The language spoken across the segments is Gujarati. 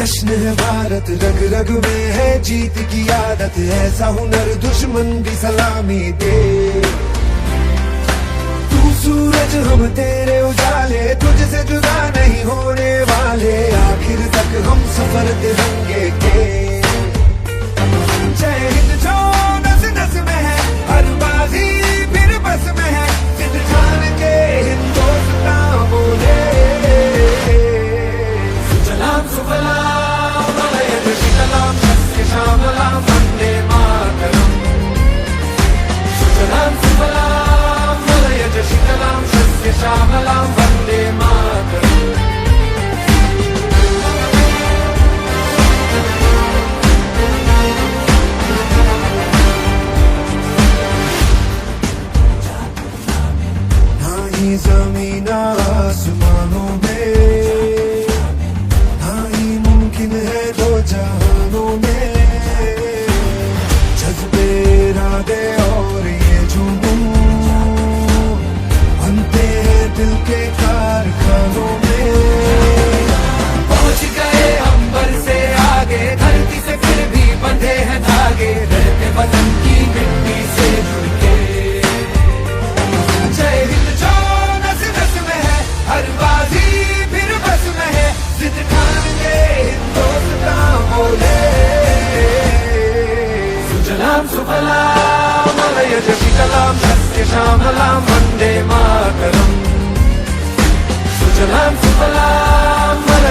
जश्न है भारत, रग रग में है जीत की आदत, ऐसा हुनर दुश्मन भी सलामी दे। तू सूरज हम तेरे उजाले, तुझसे जुदा नहीं होने वाले, आखिर तक हम सफर तिरंगे के। जय हिंद जो नस नस में है, हर बाजी फिर बस में है, जिद ठान के हिंदुस्तान बोले। सुजलाम सुफलाम मलयज शीतलाम शस्य श्यामलाम वंदे मातरम। सुजलाम सुफलाम मलयज शीतलाम शस्य श्यामलाम वंदे मातरम। ना ही जमीन आसमानों में, ना ही मुमकिन है दो जहानों में, जज्बे इरादे और ये जुनून बनते हैं दिल के कारखानों में। पहुंच गए अंबर से आगे, धरती से फिर भी बंधे हैं धागे, रहते वतन की मिट्टी से जुड़ के। जय हिंद जो नस नस में है, हर बाजी फिर बस में है, जिद ठान के हिंदुस्तान बोले। सुजलाम सुफलाम मलयज शीतलाम शस्य श्यामलाम वंदे मातरम। सुजलाम सुफलाम मलयज।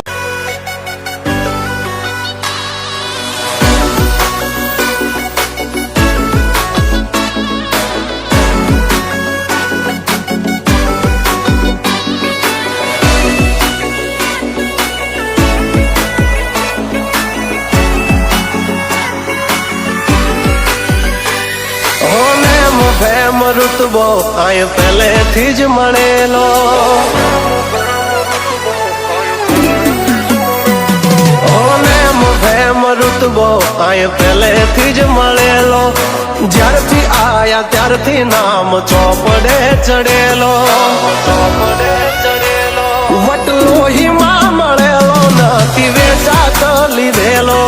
ફેમ ઋતબો આય પહેલેથી જ મળેલો, ફેમ ઋતબો આય પહેલેથી જ મળેલો, જ્યારથી આયા ત્યારથી નામ ચોપડે ચડેલો, ચોપડે ચડેલો, વટલોહીમાં મળેલો નથી વેચાત લીધેલો।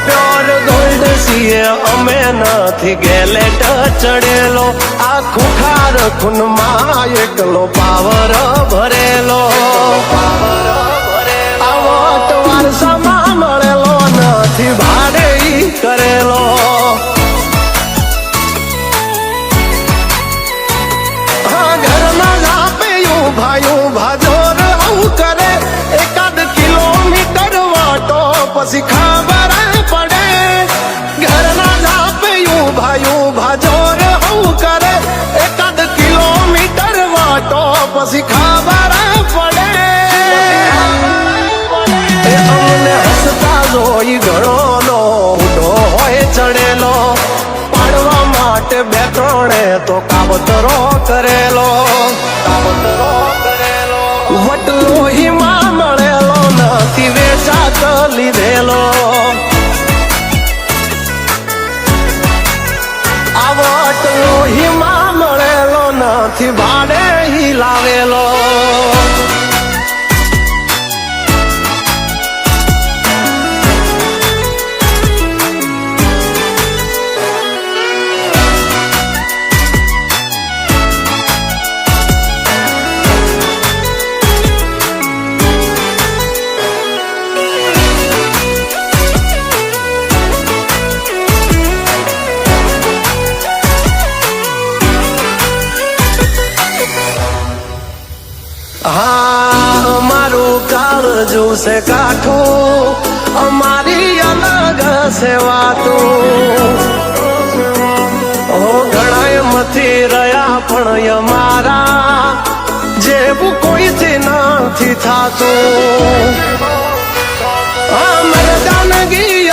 પ્યોર ગોલ્ડ સીએ અમે નથી ગેલેટ ચડેલો, આ ખુખાર ખૂનમાં એકલો પાવર ભરેલો, પાવર ભરેલો, આ વટ વારસામાં મળેલો નથી ભાડે કરેલો। હા ઘરના ઝાપે ભાયું ભાજોર આવું કરે, એકાદ કિલોમીટર વાટો પછી ખબર પડે। ઘરના ઝાપે ભાયું ભાજોર આવું કરે, એકાદ કિલોમીટર વાટો પછી ખબર પડે। અમને હસતા જોઈ ઘણોનો ઉડો હોય ચડેલો, પાડવા માટે બે ત્રણે તો કાવતરો કરેલો, કાવતરો કરેલો, વટલોહીમાં મળેલો નથી વેચાત લીધેલો। આ વટલોહીમાં મળેલો નથી ભાડે લાવેલો। हाँ અમારું કાળજું છે કાઠું, અમારી અલગ છે વાતું, ઘણાય મથી રહ્યા પણ અમારા જેવું કોઈથી નથી થાતું। મરદાનગી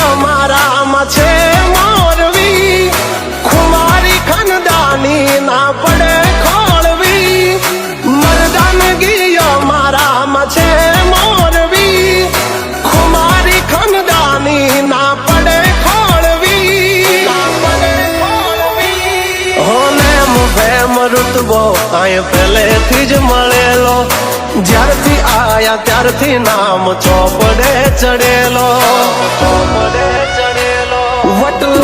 એમ ઋતબો આય પહેલેથી જ મળેલો, જ્યારથી આયા ત્યારથી નામ ચોપડે ચડેલો, ચોપડે ચડેલો. વટલો